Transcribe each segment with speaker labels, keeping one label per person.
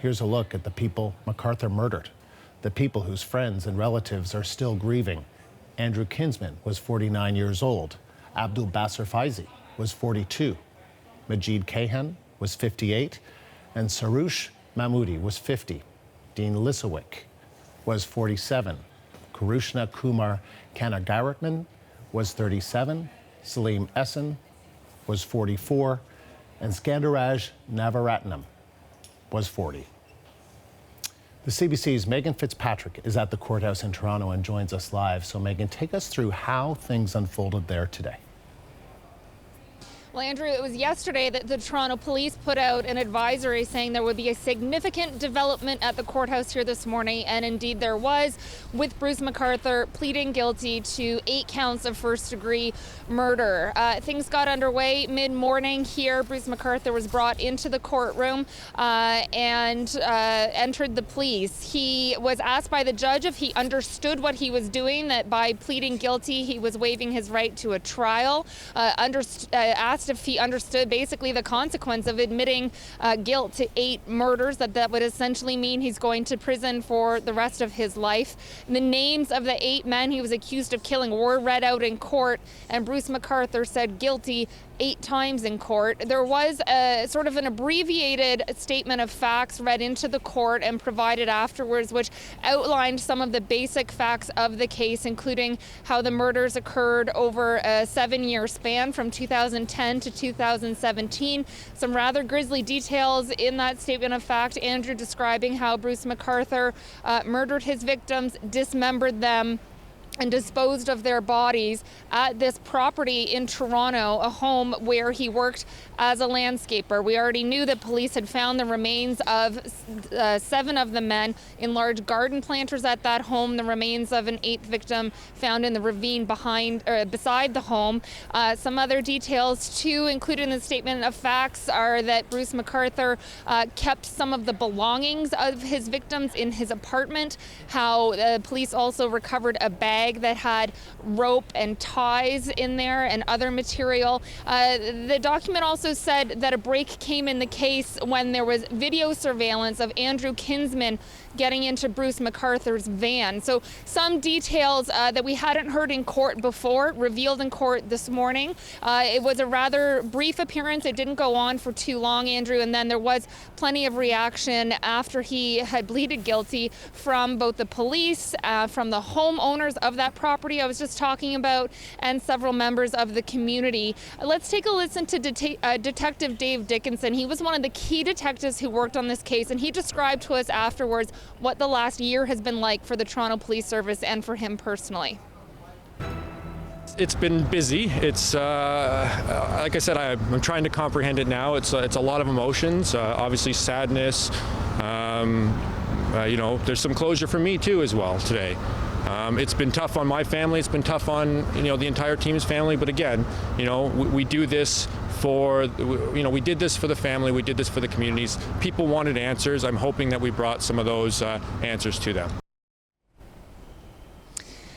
Speaker 1: here's a look at the people McArthur murdered, the people whose friends and relatives are still grieving. Andrew Kinsman was 49 years old. Abdul Basser Faizi was 42. Majid Kahan was 58. And Sarush Mahmoudi was 50. Dean Lisowick was 47. Karushna Kumar Kanagaratman was 37. Salim Essen was 44. And Skandaraj Navaratnam was 40. The CBC's Megan Fitzpatrick is at the courthouse in Toronto and joins us live. So Megan, take us through how things unfolded there today.
Speaker 2: Well, Andrew, it was yesterday that the Toronto Police put out an advisory saying there would be a significant development at the courthouse here this morning, and indeed there was, with Bruce McArthur pleading guilty to 8 counts of first-degree murder. Things got underway mid-morning here. Bruce McArthur was brought into the courtroom and entered the pleas. He was asked by the judge if he understood what he was doing, that by pleading guilty he was waiving his right to a trial, asked if he understood basically the consequence of admitting guilt to 8 murders, that would essentially mean he's going to prison for the rest of his life. The names of the 8 men he was accused of killing were read out in court, and Bruce McArthur said guilty 8 times in court. There was a sort of an abbreviated statement of facts read into the court and provided afterwards, which outlined some of the basic facts of the case, including how the murders occurred over a 7-year span from 2010 to 2017. Some rather grisly details in that statement of fact, Andrew, describing how Bruce McArthur murdered his victims, dismembered them, and disposed of their bodies at this property in Toronto, a home where he worked as a landscaper. We already knew that police had found the remains of 7 of the men in large garden planters at that home. The remains of an 8th victim found in the ravine beside the home. Some other details too included in the statement of facts are that Bruce McArthur kept some of the belongings of his victims in his apartment, how police also recovered a bag that had rope and ties in there and other material. The document also said that a break came in the case when there was video surveillance of Andrew Kinsman getting into Bruce McArthur's van. So some details that we hadn't heard in court before revealed in court this morning. It was a rather brief appearance. It didn't go on for too long, Andrew, and then there was plenty of reaction after he had pleaded guilty from both the police, from the homeowners of that property I was just talking about, and several members of the community. Let's take a listen to Detective Dave Dickenson. He was one of the key detectives who worked on this case, and he described to us afterwards what the last year has been like for the Toronto Police Service and for him personally.
Speaker 3: It's been busy. It's like I said, I'm trying to comprehend it now. It's a lot of emotions, obviously sadness. There's some closure for me too as well today. It's been tough on my family. It's been tough on the entire team's family. But again, we do this for we did this for the family. We did this for the communities. People wanted answers. I'm hoping that we brought some of those answers to them.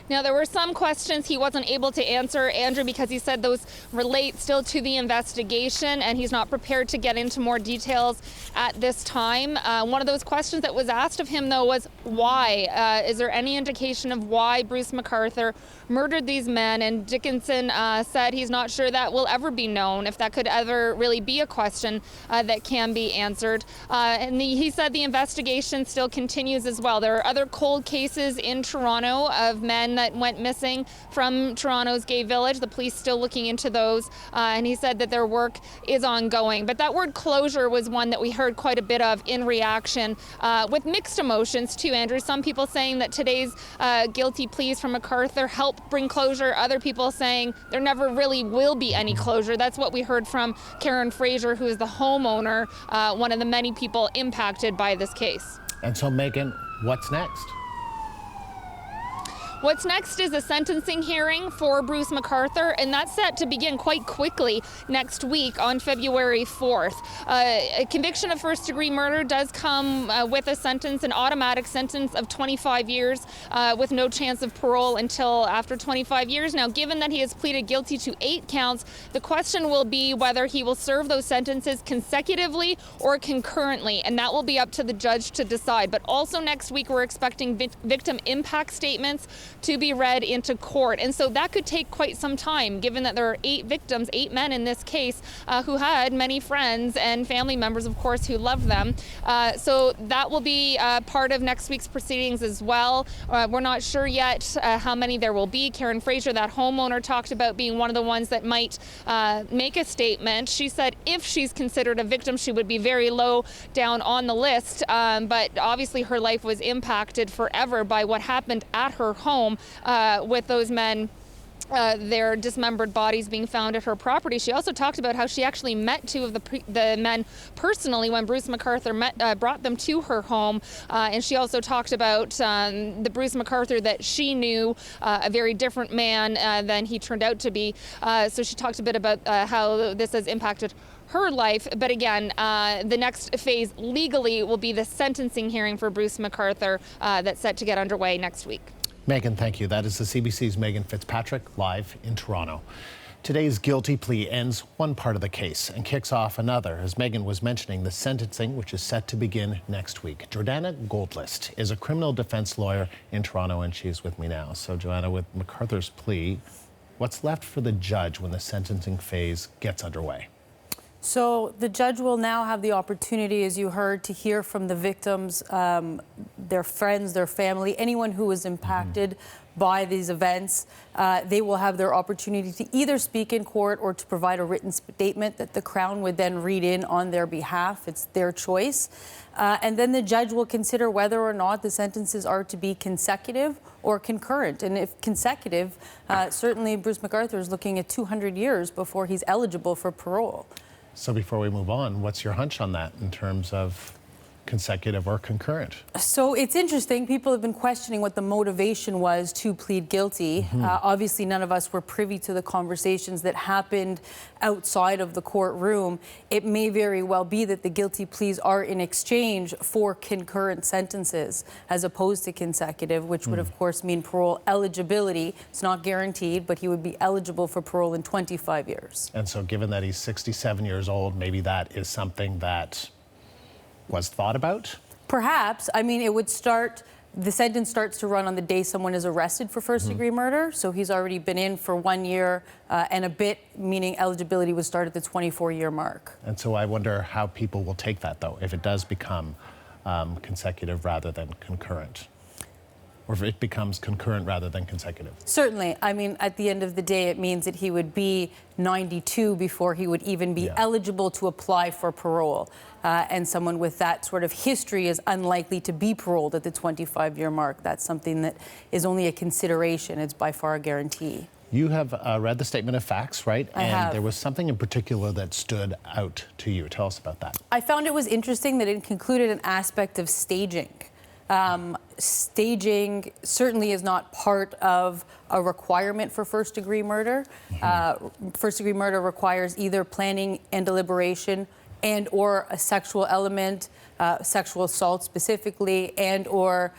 Speaker 2: Now, there were some questions he wasn't able to answer, Andrew, because he said those relate still to the investigation, and he's not prepared to get into more details at this time. One of those questions that was asked of him, though, was why? Is there any indication of why Bruce McArthur murdered these men? And Dickenson said he's not sure that will ever be known, if that could ever really be a question that can be answered. And he said the investigation still continues as well. There are other cold cases in Toronto of men that went missing from Toronto's gay village. The police still looking into those, and he said that their work is ongoing. But that word closure was one that we heard quite a bit of in reaction, with mixed emotions too, Andrew. Some people saying that today's guilty pleas from McArthur help bring closure. Other people saying there never really will be any closure. That's what we heard from Karen Fraser, who is the homeowner, one of the many people impacted by this case.
Speaker 1: And so, Megan, what's next?
Speaker 2: What's next is a sentencing hearing for Bruce McArthur, and that's set to begin quite quickly next week on February 4th. A conviction of first-degree murder does come with a sentence, an automatic sentence of 25 years with no chance of parole until after 25 years. Now, given that he has pleaded guilty to 8 counts, the question will be whether he will serve those sentences consecutively or concurrently, and that will be up to the judge to decide. But also next week, we're expecting victim impact statements to be read into court. And so that could take quite some time, given that there are 8 victims, 8 men in this case, who had many friends and family members, of course, who loved them. So that will be part of next week's proceedings as well. We're not sure yet how many there will be. Karen Fraser, that homeowner, talked about being one of the ones that might make a statement. She said if she's considered a victim, she would be very low down on the list. But obviously her life was impacted forever by what happened at her home with those men, their dismembered bodies being found at her property. She also talked about how she actually met 2 of the men personally when Bruce McArthur brought them to her home. And she also talked about the Bruce McArthur that she knew, a very different man than he turned out to be. So she talked a bit about how this has impacted her life. But again, the next phase legally will be the sentencing hearing for Bruce McArthur that's set to get underway next week.
Speaker 1: Megan, thank you. That is the CBC's Megan Fitzpatrick live in Toronto. Today's guilty plea ends one part of the case and kicks off another. As Megan was mentioning, the sentencing, which is set to begin next week. Jordana Goldlist is a criminal defense lawyer in Toronto, and she's with me now. So, Joanna, with McArthur's plea, what's left for the judge when the sentencing phase gets underway?
Speaker 4: So the judge will now have the opportunity, as you heard, to hear from the victims, their friends, their family, anyone who was impacted by these events. They will have their opportunity to either speak in court or to provide a written statement that the Crown would then read in on their behalf. It's their choice. And then the judge will consider whether or not the sentences are to be consecutive or concurrent. And if consecutive, certainly Bruce McArthur is looking at 200 years before he's eligible for parole.
Speaker 1: So before we move on, what's your hunch on that in terms of consecutive or concurrent?
Speaker 4: So it's interesting. People have been questioning what the motivation was to plead guilty. Obviously, none of us were privy to the conversations that happened outside of the courtroom. It may very well be that the guilty pleas are in exchange for concurrent sentences as opposed to consecutive, which would, of course, mean parole eligibility. It's not guaranteed, but he would be eligible for parole in 25 years.
Speaker 1: And so given that he's 67 years old, maybe that is something that was thought about?
Speaker 4: Perhaps. I mean, the sentence starts to run on the day someone is arrested for first-degree murder. So he's already been in for 1 year and a bit, meaning eligibility would start at the 24-year mark.
Speaker 1: And so I wonder how people will take that, though, if it does become consecutive rather than concurrent. Or if it becomes concurrent rather than consecutive.
Speaker 4: Certainly. I mean, at the end of the day, it means that he would be 92 before he would even be eligible to apply for parole. And someone with that sort of history is unlikely to be paroled at the 25-year mark. That's something that is only a consideration. It's by far a guarantee.
Speaker 1: You have read the statement of facts, right?
Speaker 4: I have.
Speaker 1: There was something in particular that stood out to you. Tell us about that.
Speaker 4: I found it was interesting that it included an aspect of staging. Staging certainly is not part of a requirement for first-degree murder. First-degree murder requires either planning and deliberation and or a sexual element, sexual assault specifically, and or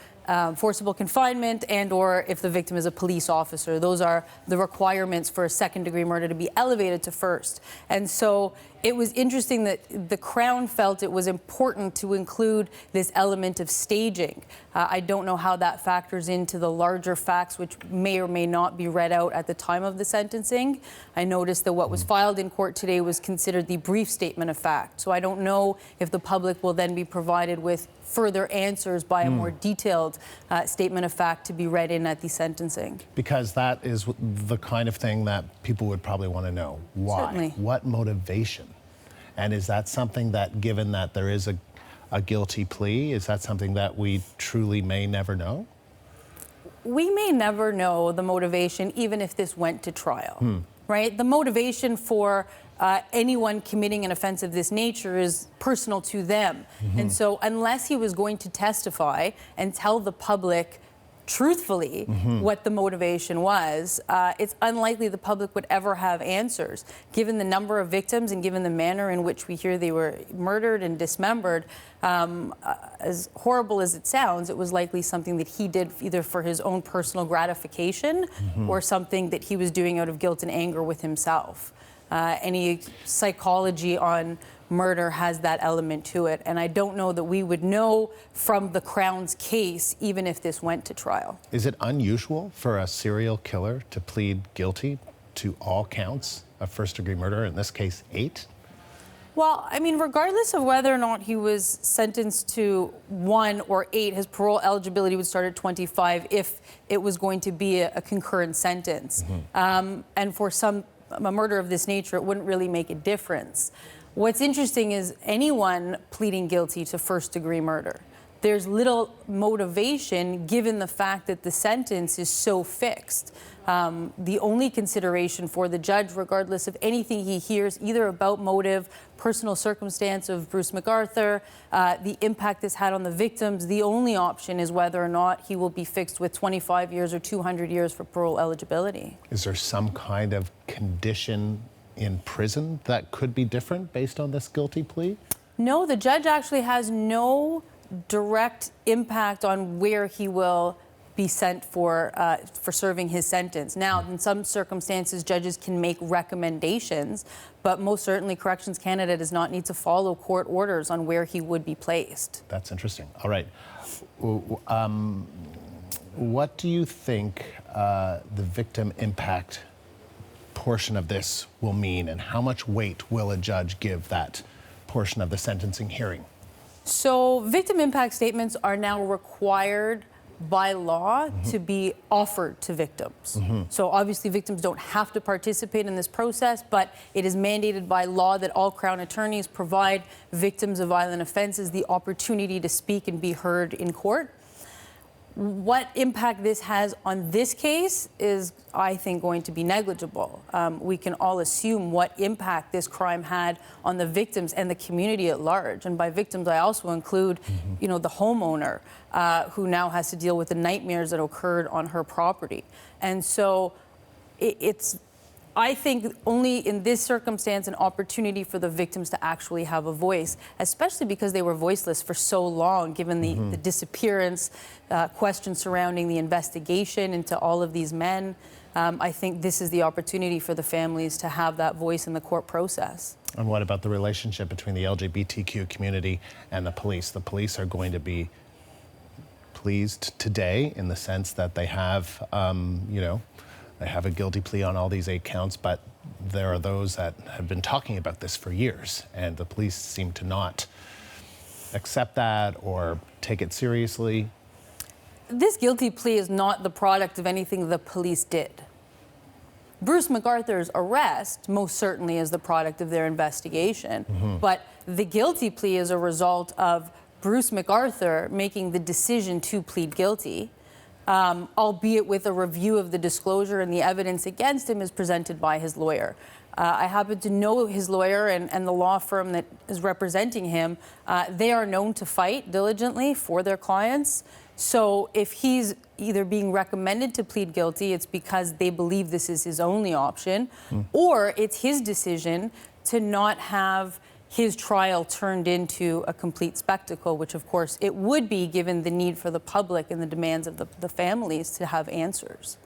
Speaker 4: forcible confinement, and or if the victim is a police officer. Those are the requirements for a second-degree murder to be elevated to first. And so it was interesting that the Crown felt it was important to include this element of staging. I don't know how that factors into the larger facts, which may or may not be read out at the time of the sentencing. I noticed that what was filed in court today was considered the brief statement of fact. So I don't know if the public will then be provided with further answers by a more detailed statement of fact to be read in at the sentencing.
Speaker 1: Because that is the kind of thing that people would probably want to know. Why?
Speaker 4: Certainly.
Speaker 1: What motivation? And is that something that, given that there is a guilty plea, is that something that we truly may never know?
Speaker 4: We may never know the motivation, even if this went to trial, right? The motivation for anyone committing an offense of this nature is personal to them. And so unless he was going to testify and tell the public truthfully what the motivation was, it's unlikely the public would ever have answers. Given the number of victims and given the manner in which we hear they were murdered and dismembered, as horrible as it sounds, it was likely something that he did either for his own personal gratification or something that he was doing out of guilt and anger with himself. Any psychology on murder has that element to it, and I don't know that we would know from the Crown's case even if this went to trial.
Speaker 1: Is it unusual for a serial killer to plead guilty to all counts of first-degree murder, in this case 8?
Speaker 4: Well, I mean, regardless of whether or not he was sentenced to 1 or 8, his parole eligibility would start at 25 if it was going to be a concurrent sentence. And for a murder of this nature, it wouldn't really make a difference. What's interesting is anyone pleading guilty to first-degree murder, there's little motivation given the fact that the sentence is so fixed. The only consideration for the judge, regardless of anything he hears, either about motive, personal circumstance of Bruce McArthur, the impact this had on the victims, the only option is whether or not he will be fixed with 25 years or 200 years for parole eligibility.
Speaker 1: Is there some kind of condition in prison that could be different based on this guilty plea?
Speaker 4: No, the judge actually has no direct impact on where he will be sent for serving his sentence. Now, in some circumstances, judges can make recommendations, but most certainly Corrections Canada does not need to follow court orders on where he would be placed.
Speaker 1: That's interesting. All right. What do you think the victim impact portion of this will mean, and how much weight will a judge give that portion of the sentencing hearing?
Speaker 4: So victim impact statements are now required by law to be offered to victims. So obviously victims don't have to participate in this process, but it is mandated by law that all Crown attorneys provide victims of violent offenses the opportunity to speak and be heard in court. What impact this has on this case is, I think, going to be negligible. We can all assume what impact this crime had on the victims and the community at large. And by victims, I also include, the homeowner who now has to deal with the nightmares that occurred on her property. And so it's, I think, only in this circumstance an opportunity for the victims to actually have a voice, especially because they were voiceless for so long, given the disappearance, questions surrounding the investigation into all of these men. I think this is the opportunity for the families to have that voice in the court process.
Speaker 1: And what about the relationship between the LGBTQ community and the police? The police are going to be pleased today in the sense that they have, they have a guilty plea on all these 8 counts, but there are those that have been talking about this for years, and the police seem to not accept that or take it seriously.
Speaker 4: This guilty plea is not the product of anything the police did. Bruce McArthur's arrest most certainly is the product of their investigation, but the guilty plea is a result of Bruce McArthur making the decision to plead guilty, albeit with a review of the disclosure and the evidence against him as presented by his lawyer. I happen to know his lawyer and the law firm that is representing him. They are known to fight diligently for their clients. So if he's either being recommended to plead guilty, it's because they believe this is his only option, or it's his decision to not have his trial turned into a complete spectacle, which of course it would be given the need for the public and the demands of the families to have answers.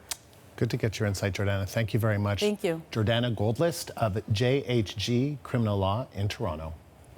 Speaker 1: Good to get your insight, Jordana. Thank you very much.
Speaker 4: Thank you.
Speaker 1: Jordana Goldlist of JHG Criminal Law in Toronto.